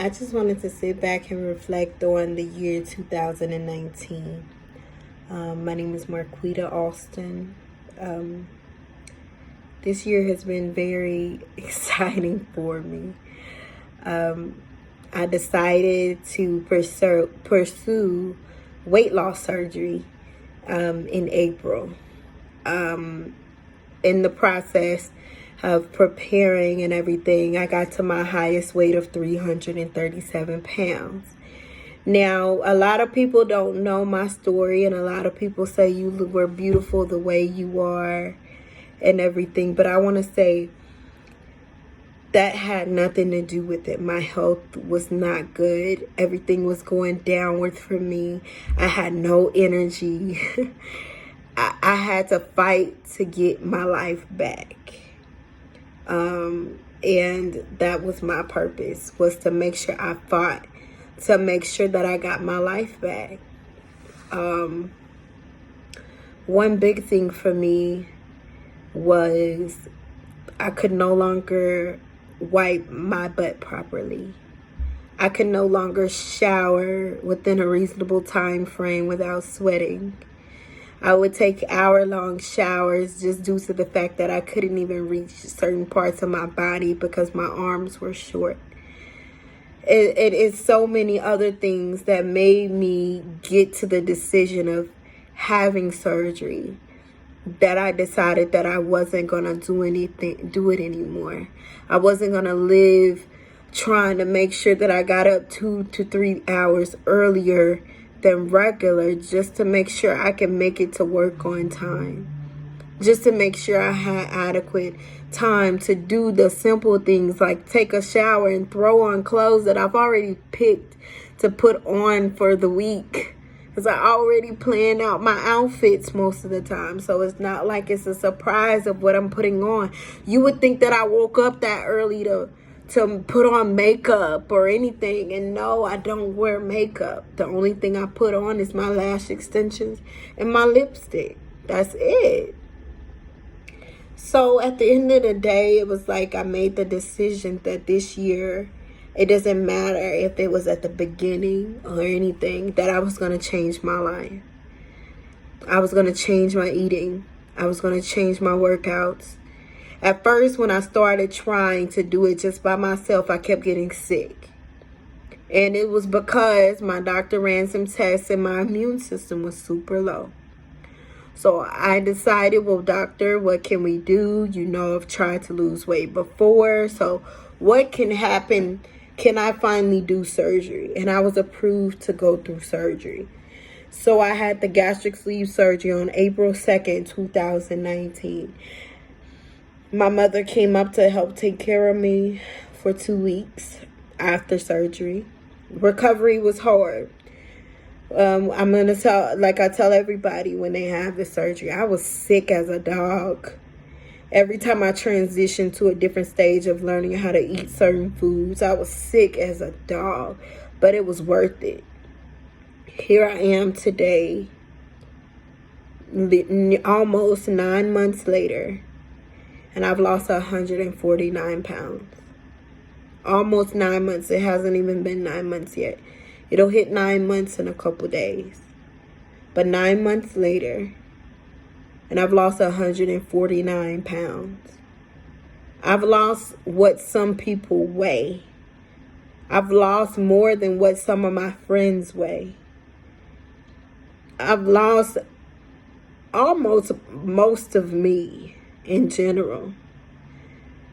I just wanted to sit back and reflect on the year 2019. My name is Marquita Austin. This year has been very exciting for me. I decided to pursue weight loss surgery in April. In the process of preparing and everything, I got to my highest weight of 337 pounds. Now, a lot of people don't know my story, and a lot of people say you were beautiful the way you are and everything, but I want to say that had nothing to do with it. My health was not good. Everything was going downward for me. I had no energy. I had to fight to get my life back. And that was my purpose, was to make sure I fought to make sure that I got my life back. One big thing for me was I could no longer wipe my butt properly. I could no longer shower within a reasonable time frame without sweating. I would take hour-long showers just due to the fact that I couldn't even reach certain parts of my body because my arms were short. It is so many other things that made me get to the decision of having surgery that I decided that I wasn't going to do it anymore. I wasn't going to live trying to make sure that I got up 2 to 3 hours earlier than regular just to make sure I can make it to work on time. Just to make sure I had adequate time to do the simple things like take a shower and throw on clothes that I've already picked to put on for the week. Because I already planned out my outfits most of the time. So it's not like it's a surprise of what I'm putting on. You would think that I woke up that early to put on makeup or anything. And no, I don't wear makeup. The only thing I put on is my lash extensions and my lipstick. That's it. So at the end of the day, it was like I made the decision that this year, it doesn't matter if it was at the beginning or anything, that I was going to change my life. I was going to change my eating. I was going to change my workouts. At first, when I started trying to do it just by myself, I kept getting sick. And it was because my doctor ran some tests and my immune system was super low. So I decided, well, doctor, what can we do? You know, I've tried to lose weight before. So what can happen? Can I finally do surgery? And I was approved to go through surgery. So I had the gastric sleeve surgery on April 2nd, 2019. My mother came up to help take care of me for 2 weeks after surgery. Recovery was hard. I'm going to tell, like I tell everybody when they have the surgery, I was sick as a dog. Every time I transitioned to a different stage of learning how to eat certain foods, I was sick as a dog, but it was worth it. Here I am today, almost 9 months later, and I've lost 149 pounds. Almost 9 months. It hasn't even been 9 months yet. It'll hit 9 months in a couple days. But 9 months later, and I've lost 149 pounds. I've lost what some people weigh. I've lost more than what some of my friends weigh. I've lost almost most of me in general.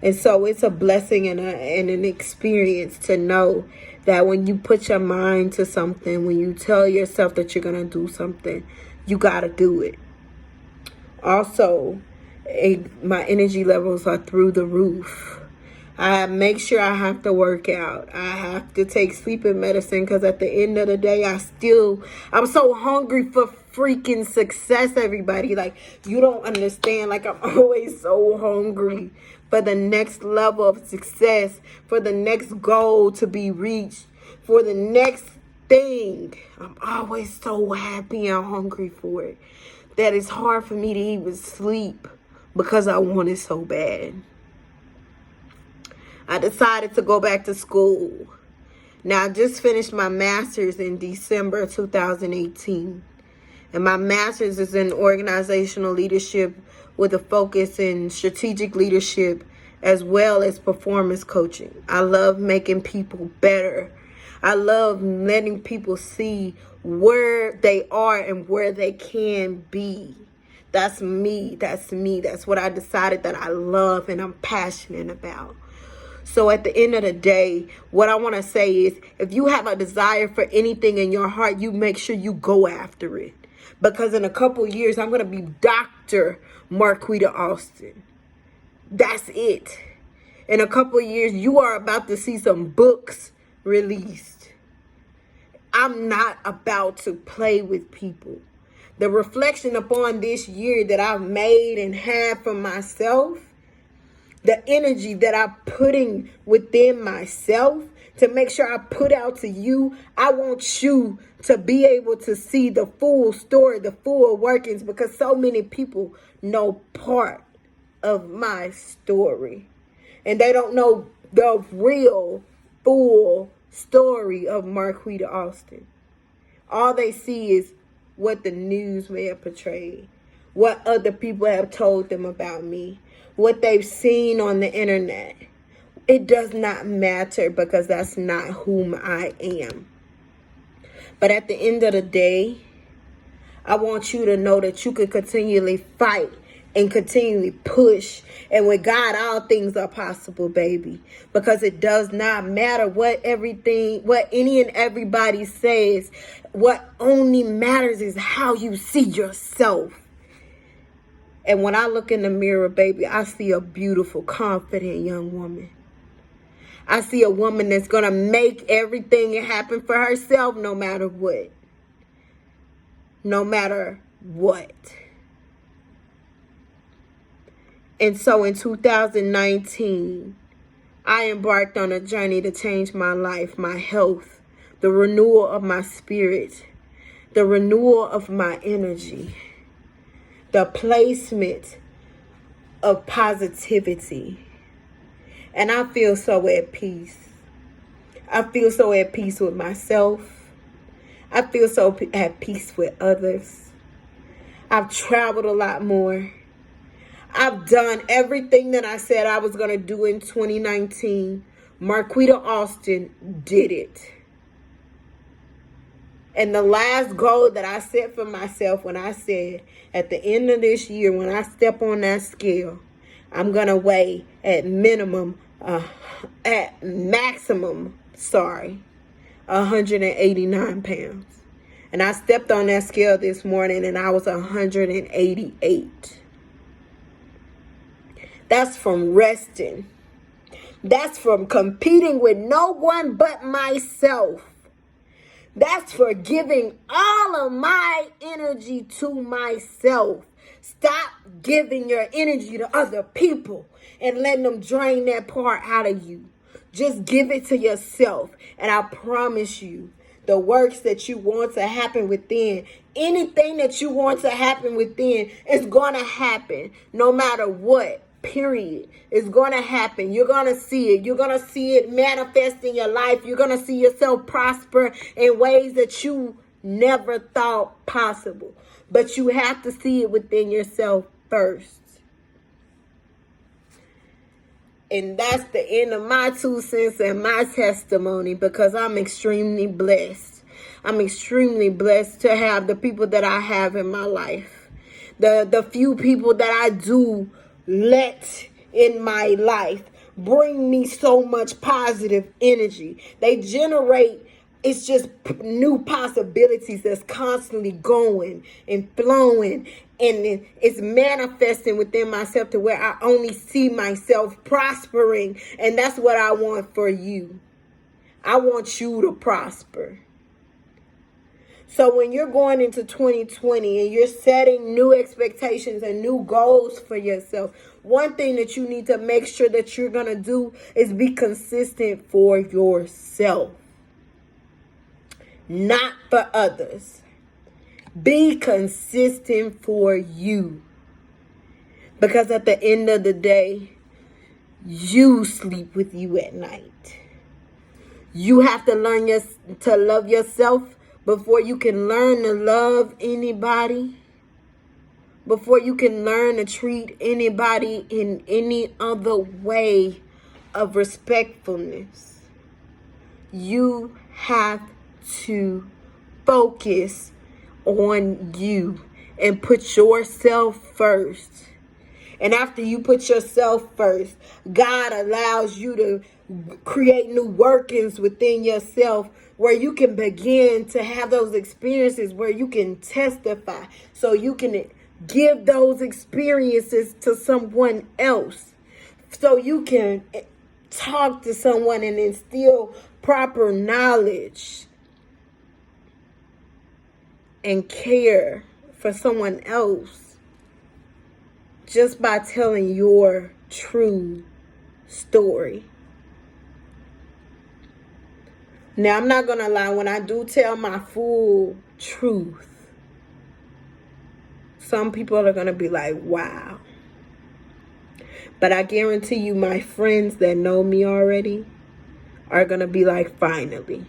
And so it's a blessing and an experience to know that when you put your mind to something, when you tell yourself that you're going to do something, you got to do it. Also, my energy levels are through the roof. I make sure I have to work out. I have to take sleeping medicine because at the end of the day, I'm so hungry for freaking success, everybody. Like, you don't understand. Like, I'm always so hungry for the next level of success, for the next goal to be reached, for the next thing. I'm always so happy and hungry for it that it's hard for me to even sleep because I want it so bad. I decided to go back to school. Now, I just finished my master's in December 2018. And my master's is in organizational leadership with a focus in strategic leadership as well as performance coaching. I love making people better. I love letting people see where they are and where they can be. That's me. That's me. That's what I decided that I love and I'm passionate about. So at the end of the day, what I want to say is, if you have a desire for anything in your heart, you make sure you go after it. Because in a couple years, I'm going to be Dr. Marquita Austin. That's it. In a couple years, you are about to see some books released. I'm not about to play with people. The reflection upon this year that I've made and had for myself, the energy that I'm putting within myself to make sure I put out to you, I want you to be able to see the full story, the full workings, because so many people know part of my story. And they don't know the real, full story of Marquita Austin. All they see is what the news may have portrayed, what other people have told them about me, what they've seen on the internet. It does not matter, because that's not whom I am. But at the end of the day, I want you to know that you can continually fight and continually push. And with God, all things are possible, baby. Because it does not matter what any and everybody says. What only matters is how you see yourself. And when I look in the mirror, baby, I see a beautiful, confident young woman. I see a woman that's going to make everything happen for herself no matter what. No matter what. And so in 2019, I embarked on a journey to change my life, my health, the renewal of my spirit, the renewal of my energy, the placement of positivity. And I feel so at peace. I feel so at peace with myself. I feel so at peace with others. I've traveled a lot more. I've done everything that I said I was going to do in 2019. Marquita Austin did it. And the last goal that I set for myself when I said at the end of this year, when I step on that scale, I'm going to weigh at maximum, 189 pounds. And I stepped on that scale this morning and I was 188. That's from resting. That's from competing with no one but myself. That's for giving all of my energy to myself. Stop giving your energy to other people and letting them drain that part out of you. Just give it to yourself. And I promise you, the works that you want to happen within, anything that you want to happen within is going to happen no matter what. Period. It's going to happen. You're going to see it. You're going to see it manifest in your life. You're going to see yourself prosper in ways that you never thought possible. But you have to see it within yourself first. And that's the end of my 2 cents and my testimony, because I'm extremely blessed. I'm extremely blessed to have the people that I have in my life. The few people that I do let in my life bring me so much positive energy. They generate, it's just new possibilities that's constantly going and flowing, and it's manifesting within myself to where I only see myself prospering. And that's what I want for you. I want you to prosper. So when you're going into 2020 and you're setting new expectations and new goals for yourself, one thing that you need to make sure that you're going to do is be consistent for yourself, not for others. Be consistent for you. Because at the end of the day, you sleep with you at night. You have to learn to love yourself before you can learn to love anybody. Before you can learn to treat anybody in any other way of respectfulness. You have to focus on you and put yourself first. And after you put yourself first, God allows you to create new workings within yourself where you can begin to have those experiences where you can testify, so you can give those experiences to someone else, so you can talk to someone and instill proper knowledge and care for someone else just by telling your true story. Now, I'm not going to lie, when I do tell my full truth, some people are going to be like, wow. But I guarantee you, my friends that know me already are going to be like, finally.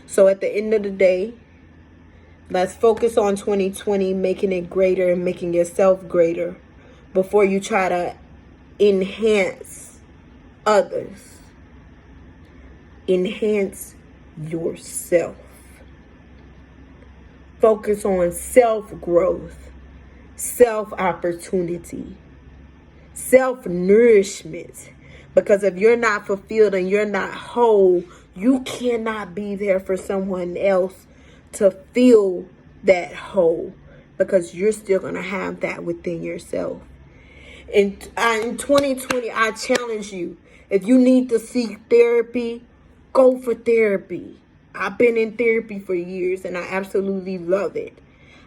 So at the end of the day, let's focus on 2020, making it greater and making yourself greater before you try to enhance others. Enhance yourself. Focus on self-growth, self-opportunity, self-nourishment. Because if you're not fulfilled and you're not whole, you cannot be there for someone else to feel that whole, because you're still going to have that within yourself. In 2020, I challenge you, if you need to seek therapy, go for therapy. I've been in therapy for years and I absolutely love it.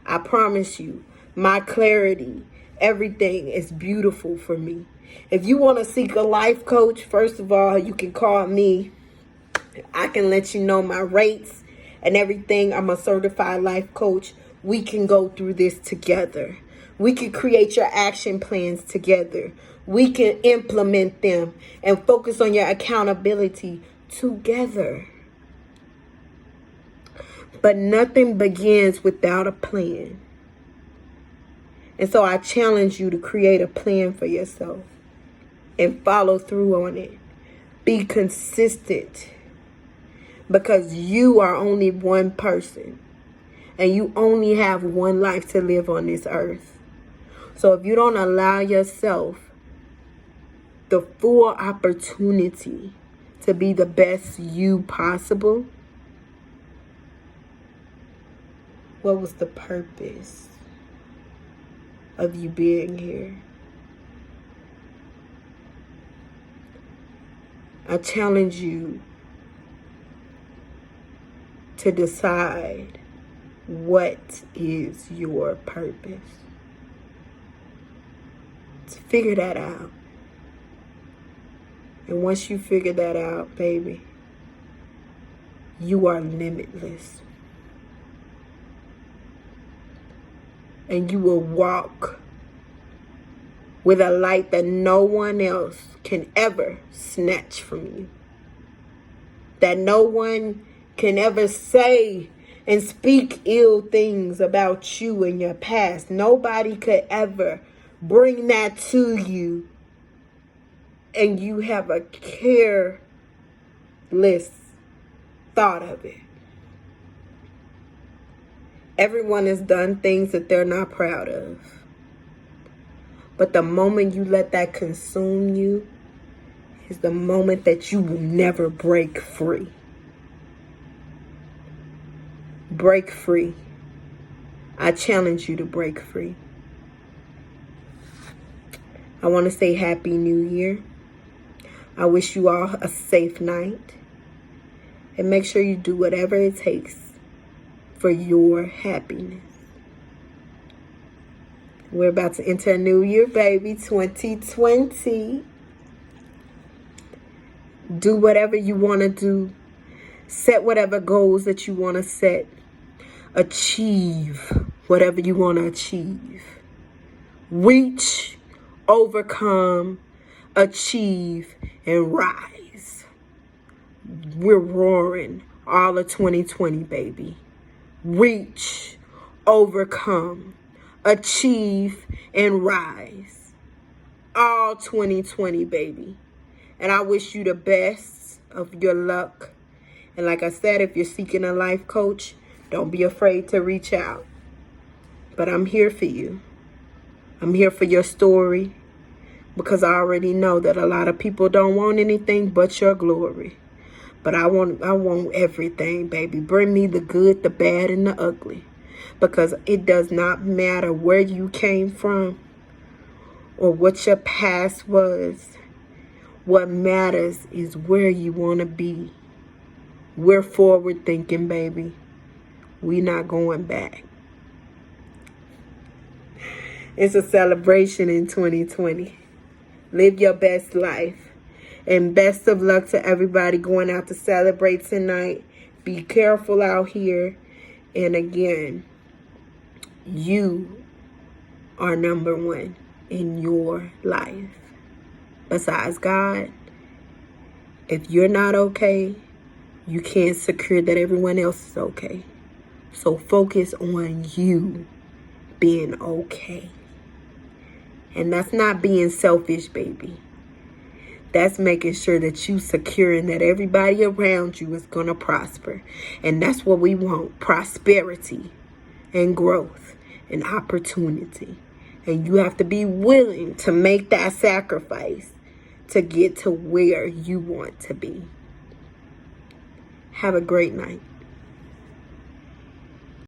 I promise you, my clarity, everything is beautiful for me. If you want to seek a life coach, first of all, you can call me. I can let you know my rates and everything. I'm a certified life coach. We can go through this together. We can create your action plans together. We can implement them and focus on your accountability together. But nothing begins without a plan. And so I challenge you to create a plan for yourself and follow through on it. Be consistent, because you are only one person and you only have one life to live on this earth. So if you don't allow yourself the full opportunity to be the best you possible, what was the purpose of you being here? I challenge you to decide what is your purpose. To figure that out. And once you figure that out, baby, you are limitless. And you will walk with a light that no one else can ever snatch from you. That no one can ever say and speak ill things about you in your past. Nobody could ever bring that to you and you have a careless thought of it. Everyone has done things that they're not proud of. But the moment you let that consume you is the moment that you will never break free. Break free. I challenge you to break free. I want to say Happy New Year. I wish you all a safe night. And make sure you do whatever it takes for your happiness. We're about to enter a new year, baby, 2020. Do whatever you want to do. Set whatever goals that you want to set. Achieve whatever you want to achieve. Reach, overcome, achieve, and rise. we're roaring all of 2020, baby. Reach, overcome, achieve, and rise. All 2020, baby. And I wish you the best of your luck. And like I said, if you're seeking a life coach, don't be afraid to reach out. But I'm here for you. I'm here for your story, because I already know that a lot of people don't want anything but your glory. But I want everything, baby. Bring me the good, the bad, and the ugly. Because it does not matter where you came from or what your past was. What matters is where you want to be. We're forward thinking, baby. We're not going back. It's a celebration in 2020. Live your best life. And best of luck to everybody going out to celebrate tonight. Be careful out here. And again, you are number one in your life. Besides God, if you're not okay, you can't secure that everyone else is okay. So focus on you being okay. And that's not being selfish, baby. That's making sure that you securing that everybody around you is going to prosper. And that's what we want. Prosperity and growth and opportunity. And you have to be willing to make that sacrifice to get to where you want to be. Have a great night.